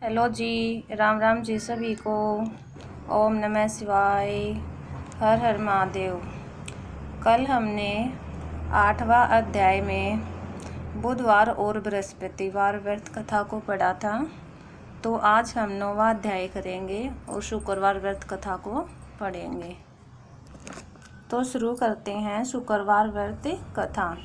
Hello जी। राम राम जी सभी को। ओम नमः शिवाय। हर हर महादेव। कल हमने 8वां अध्याय में बुधवार और बृहस्पतिवार व्रत कथा को पढ़ा था। तो आज हम 9वां अध्याय करेंगे और शुक्रवार व्रत कथा को पढ़ेंगे। तो शुरू करते हैं शुक्रवार व्रत कथा।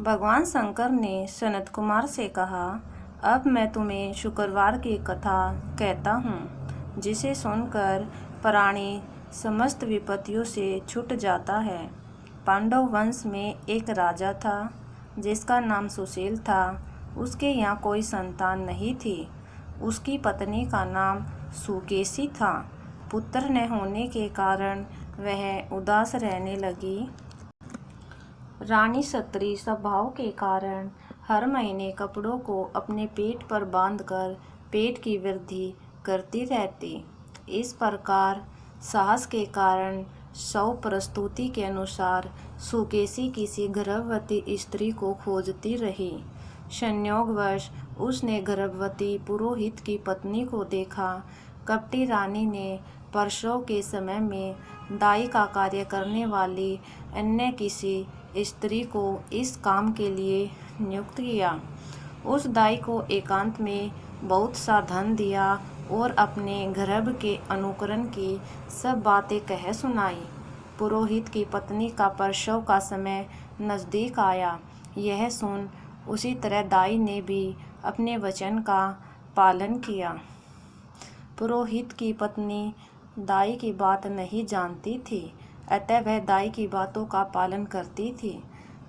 भगवान शंकर ने सनत कुमार से कहा, अब मैं तुम्हें शुक्रवार की कथा कहता हूँ, जिसे सुनकर प्राणी समस्त विपत्तियों से छूट जाता है। पांडव वंश में एक राजा था, जिसका नाम सुशील था। उसके यहाँ कोई संतान नहीं थी। उसकी पत्नी का नाम सुकेशी था। पुत्र न होने के कारण वह उदास रहने लगी। रानी क्षत्रिय स्वभाव के कारण हर महीने कपड़ों को अपने पेट पर बांधकर पेट की वृद्धि करती रहती। इस प्रकार साहस के कारण शव प्रस्तुति के अनुसार सुकेशी किसी गर्भवती स्त्री को खोजती रही। संयोगवश उसने गर्भवती पुरोहित की पत्नी को देखा। कपटी रानी ने प्रसव के समय में दाई का कार्य करने वाली अन्य किसी स्त्री को इस काम के लिए नियुक्त किया। उस दाई को एकांत में बहुत सा धन दिया और अपने गर्भ के अनुकरण की सब बातें कह सुनाई। पुरोहित की पत्नी का प्रसव का समय नज़दीक आया। यह सुन उसी तरह दाई ने भी अपने वचन का पालन किया। पुरोहित की पत्नी दाई की बात नहीं जानती थी, अतः वह दाई की बातों का पालन करती थी।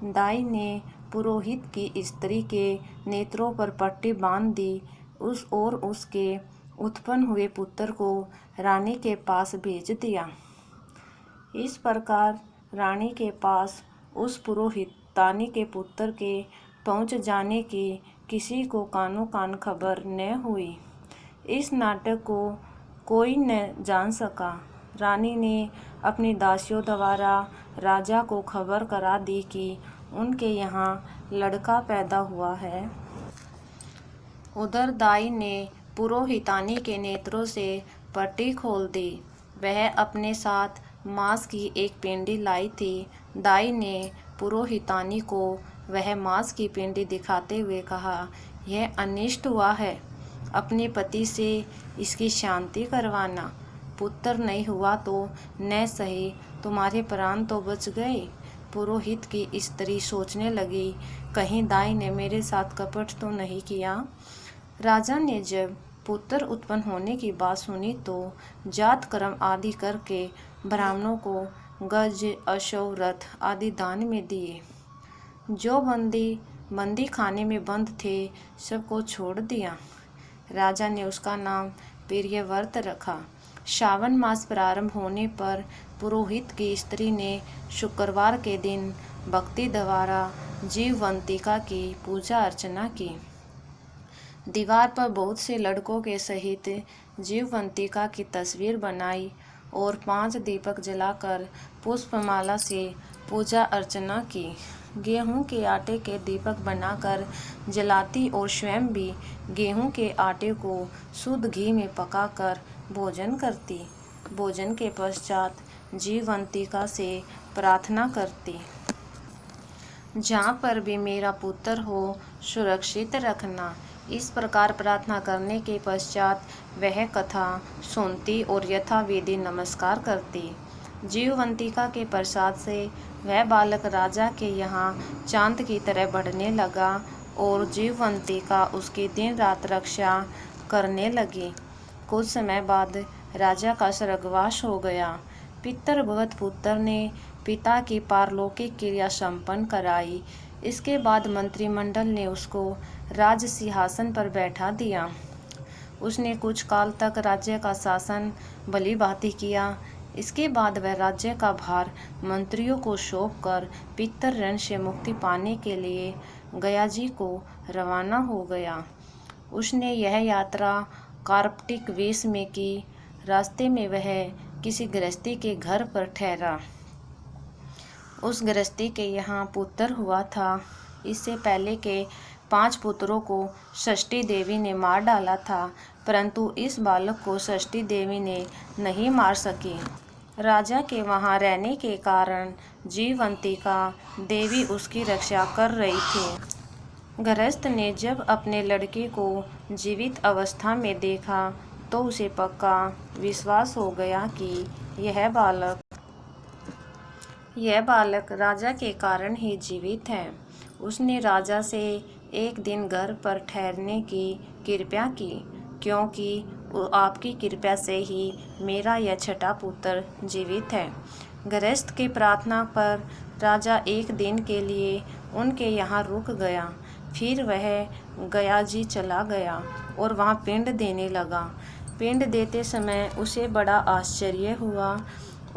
दाई ने पुरोहित की स्त्री के नेत्रों पर पट्टी बांध दी और उसके उत्पन्न हुए पुत्र को रानी के पास भेज दिया। इस प्रकार रानी के पास उस पुरोहितानी के पुत्र के पहुंच जाने की किसी को कानो कान खबर न हुई। इस नाटक को कोई न जान सका। रानी ने अपनी दासियों द्वारा राजा को खबर करा दी कि उनके यहाँ लड़का पैदा हुआ है। उधर दाई ने पुरोहितानी के नेत्रों से पट्टी खोल दी। वह अपने साथ मांस की एक पिंडी लाई थी। दाई ने पुरोहितानी को वह मांस की पिंडी दिखाते हुए कहा, यह अनिष्ट हुआ है, अपने पति से इसकी शांति करवाना। पुत्र नहीं हुआ तो न सही, तुम्हारे प्राण तो बच गए। पुरोहित की स्त्री सोचने लगी, कहीं दाई ने मेरे साथ कपट तो नहीं किया। राजा ने जब पुत्र उत्पन्न होने की बात सुनी तो जात कर्म आदि करके ब्राह्मणों को गज, अश्व, रथ आदि दान में दिए। जो बंदी खाने में बंद थे, सबको छोड़ दिया। राजा ने उसका नाम प्रियव्रत रखा। श्रावण मास प्रारंभ होने पर पुरोहित की स्त्री ने शुक्रवार के दिन भक्ति द्वारा जीववंतिका की पूजा अर्चना की। दीवार पर बहुत से लड़कों के सहित जीववंतिका की तस्वीर बनाई और 5 दीपक जलाकर पुष्पमाला से पूजा अर्चना की। गेहूं के आटे के दीपक बनाकर जलाती और स्वयं भी गेहूं के आटे को शुद्ध घी में पकाकर भोजन करती। भोजन के पश्चात जीववंतिका से प्रार्थना करती, जहाँ पर भी मेरा पुत्र हो सुरक्षित रखना। इस प्रकार प्रार्थना करने के पश्चात वह कथा सुनती और यथाविधि नमस्कार करती। जीववंतिका के प्रसाद से वह बालक राजा के यहाँ चांद की तरह बढ़ने लगा और जीववंतिका उसकी दिन रात रक्षा करने लगी। कुछ समय बाद राजा का स्वर्गवास हो गया। पितृभगत पुत्र ने पिता की पारलौकिक क्रिया संपन्न कराई। इसके बाद मंत्रिमंडल ने उसको राज सिंहासन पर बैठा दिया। उसने कुछ काल तक राज्य का शासन भली भांति किया। इसके बाद वह राज्य का भार मंत्रियों को सौंपकर पितृ ऋण से मुक्ति पाने के लिए गया जी को रवाना हो गया। उसने यह यात्रा कार्पटिक वेश में की। रास्ते में वह किसी गृहस्थी के घर पर ठहरा। उस गृहस्थी के यहाँ पुत्र हुआ था। इससे पहले के 5 पुत्रों को षष्ठी देवी ने मार डाला था, परंतु इस बालक को षष्ठी देवी ने नहीं मार सकी। राजा के वहाँ रहने के कारण जीवंतिका देवी उसकी रक्षा कर रही थी। गृहस्थ ने जब अपने लड़के को जीवित अवस्था में देखा तो उसे पक्का विश्वास हो गया कि यह बालक राजा के कारण ही जीवित है। उसने राजा से एक दिन घर पर ठहरने की कृपा की, क्योंकि आपकी कृपा से ही मेरा यह छठा पुत्र जीवित है। गृहस्थ की प्रार्थना पर राजा एक दिन के लिए उनके यहाँ रुक गया। फिर वह गया जी चला गया और वहाँ पिंड देने लगा। पिंड देते समय उसे बड़ा आश्चर्य हुआ।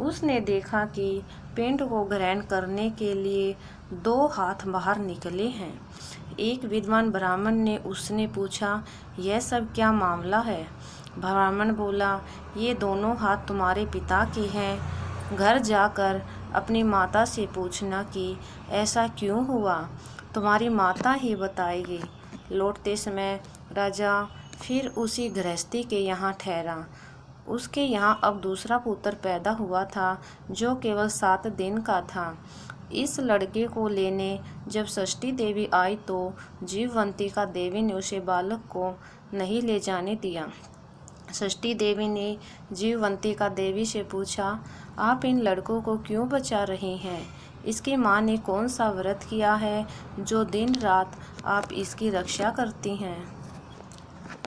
उसने देखा कि पिंड को ग्रहण करने के लिए 2 हाथ बाहर निकले हैं। एक विद्वान ब्राह्मण ने उसने पूछा, यह सब क्या मामला है? ब्राह्मण बोला, ये दोनों हाथ तुम्हारे पिता के हैं। घर जाकर अपनी माता से पूछना कि ऐसा क्यों हुआ, तुम्हारी माता ही बताएगी। लौटते समय राजा फिर उसी गृहस्थी के यहाँ ठहरा। उसके यहाँ अब दूसरा पुत्र पैदा हुआ था, जो केवल 7 दिन का था। इस लड़के को लेने जब षष्ठी देवी आई तो जीवंतिका देवी ने उसे बालक को नहीं ले जाने दिया। षष्ठी देवी ने जीवंतिका देवी से पूछा, आप इन लड़कों को क्यों बचा रही हैं? इसकी माँ ने कौन सा व्रत किया है जो दिन रात आप इसकी रक्षा करती हैं?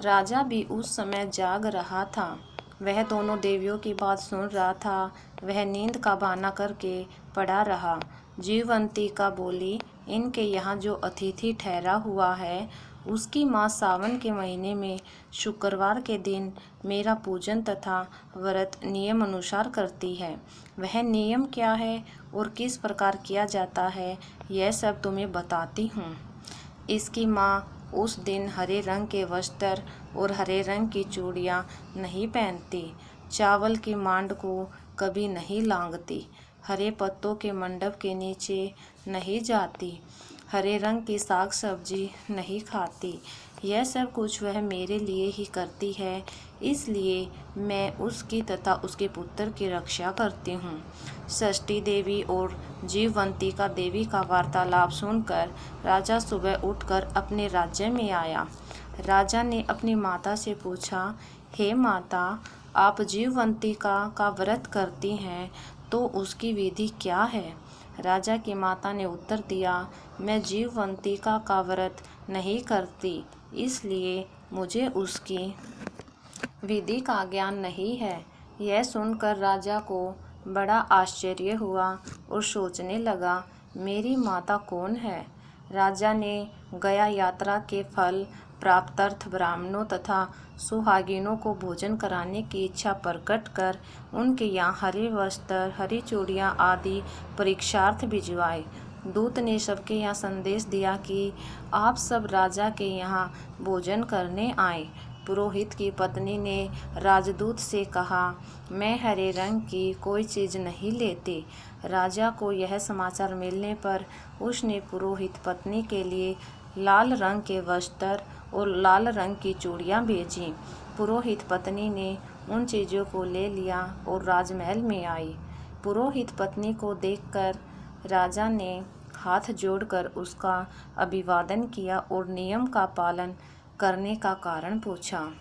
राजा भी उस समय जाग रहा था। वह दोनों देवियों की बात सुन रहा था। वह नींद का बहाना करके पड़ा रहा। जीवंतिका बोली, इनके यहाँ जो अतिथि ठहरा हुआ है उसकी माँ सावन के महीने में शुक्रवार के दिन मेरा पूजन तथा व्रत नियम अनुसार करती है। वह नियम क्या है और किस प्रकार किया जाता है, यह सब तुम्हें बताती हूँ। इसकी माँ उस दिन हरे रंग के वस्त्र और हरे रंग की चूड़ियाँ नहीं पहनती, चावल की मांड को कभी नहीं लांघती, हरे पत्तों के मंडप के नीचे नहीं जाती, हरे रंग की साग सब्जी नहीं खाती। यह सब कुछ वह मेरे लिए ही करती है, इसलिए मैं उसकी तथा उसके पुत्र की रक्षा करती हूँ। षष्ठी देवी और जीवंतिका देवी का वार्तालाप सुनकर राजा सुबह उठकर अपने राज्य में आया। राजा ने अपनी माता से पूछा, हे माता, आप जीवंतिका का व्रत करती हैं तो उसकी विधि क्या है? राजा की माता ने उत्तर दिया, मैं जीवंतिका का व्रत नहीं करती, इसलिए मुझे उसकी विधि का ज्ञान नहीं है। यह सुनकर राजा को बड़ा आश्चर्य हुआ और सोचने लगा, मेरी माता कौन है? राजा ने गया यात्रा के फल प्राप्तार्थ ब्राह्मणों तथा सुहागिनों को भोजन कराने की इच्छा प्रकट कर उनके यहाँ हरे वस्त्र, हरी चूड़ियाँ आदि परीक्षार्थ भिजवाए। दूत ने सबके यहाँ संदेश दिया कि आप सब राजा के यहाँ भोजन करने आए। पुरोहित की पत्नी ने राजदूत से कहा, मैं हरे रंग की कोई चीज़ नहीं लेती। राजा को यह समाचार मिलने पर उसने पुरोहित पत्नी के लिए लाल रंग के वस्त्र और लाल रंग की चूड़ियाँ भेजी। पुरोहित पत्नी ने उन चीज़ों को ले लिया और राजमहल में आई। पुरोहित पत्नी को देखकर राजा ने हाथ जोड़कर उसका अभिवादन किया और नियम का पालन करने का कारण पूछा।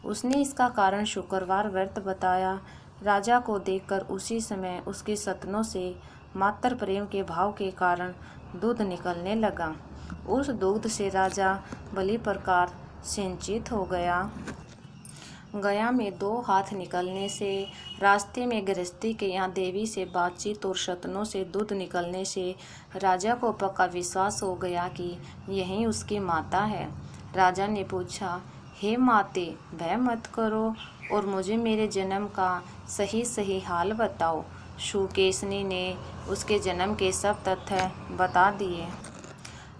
उसने इसका कारण शुक्रवार व्रत बताया। राजा को देखकर उसी समय उसकी सतनों से मातृ प्रेम के भाव के कारण दूध निकलने लगा। उस दूध से राजा भली प्रकार सिंचित हो गया। गया में 2 हाथ निकलने से, रास्ते में गृहस्थी के यहाँ देवी से बातचीत और सतनों से दूध निकलने से राजा को पक्का विश्वास हो गया कि यही उसकी माता है। राजा ने पूछा, हे माते, भय मत करो और मुझे मेरे जन्म का सही हाल बताओ। सुकेसनी ने उसके जन्म के सब तथ्य बता दिए।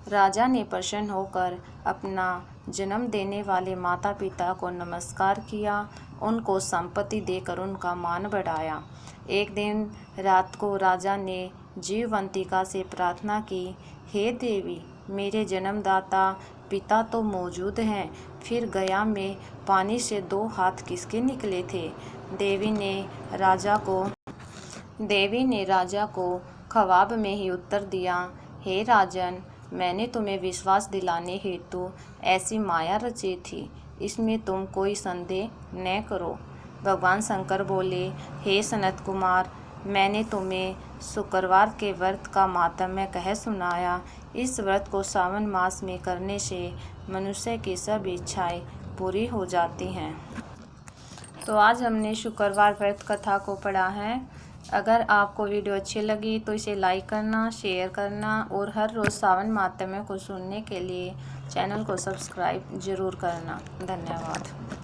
राजा ने प्रसन्न होकर अपना जन्म देने वाले माता पिता को नमस्कार किया, उनको संपत्ति देकर उनका मान बढ़ाया। एक दिन रात को राजा ने जीवंतिका से प्रार्थना की, हे देवी, मेरे जन्मदाता पिता तो मौजूद हैं, फिर गया में पानी से 2 हाथ किसके निकले थे? देवी ने राजा को ख्वाब में ही उत्तर दिया, हे राजन, मैंने तुम्हें विश्वास दिलाने हेतु ऐसी माया रची थी, इसमें तुम कोई संदेह न करो। भगवान शंकर बोले, हे सनत कुमार, मैंने तुम्हें शुक्रवार के व्रत का माहात्म्य कह सुनाया। इस व्रत को सावन मास में करने से मनुष्य की सब इच्छाएं पूरी हो जाती हैं। तो आज हमने शुक्रवार व्रत कथा को पढ़ा है। अगर आपको वीडियो अच्छी लगी तो इसे लाइक करना, शेयर करना और हर रोज़ सावन माहात्म्य को सुनने के लिए चैनल को सब्सक्राइब ज़रूर करना। धन्यवाद।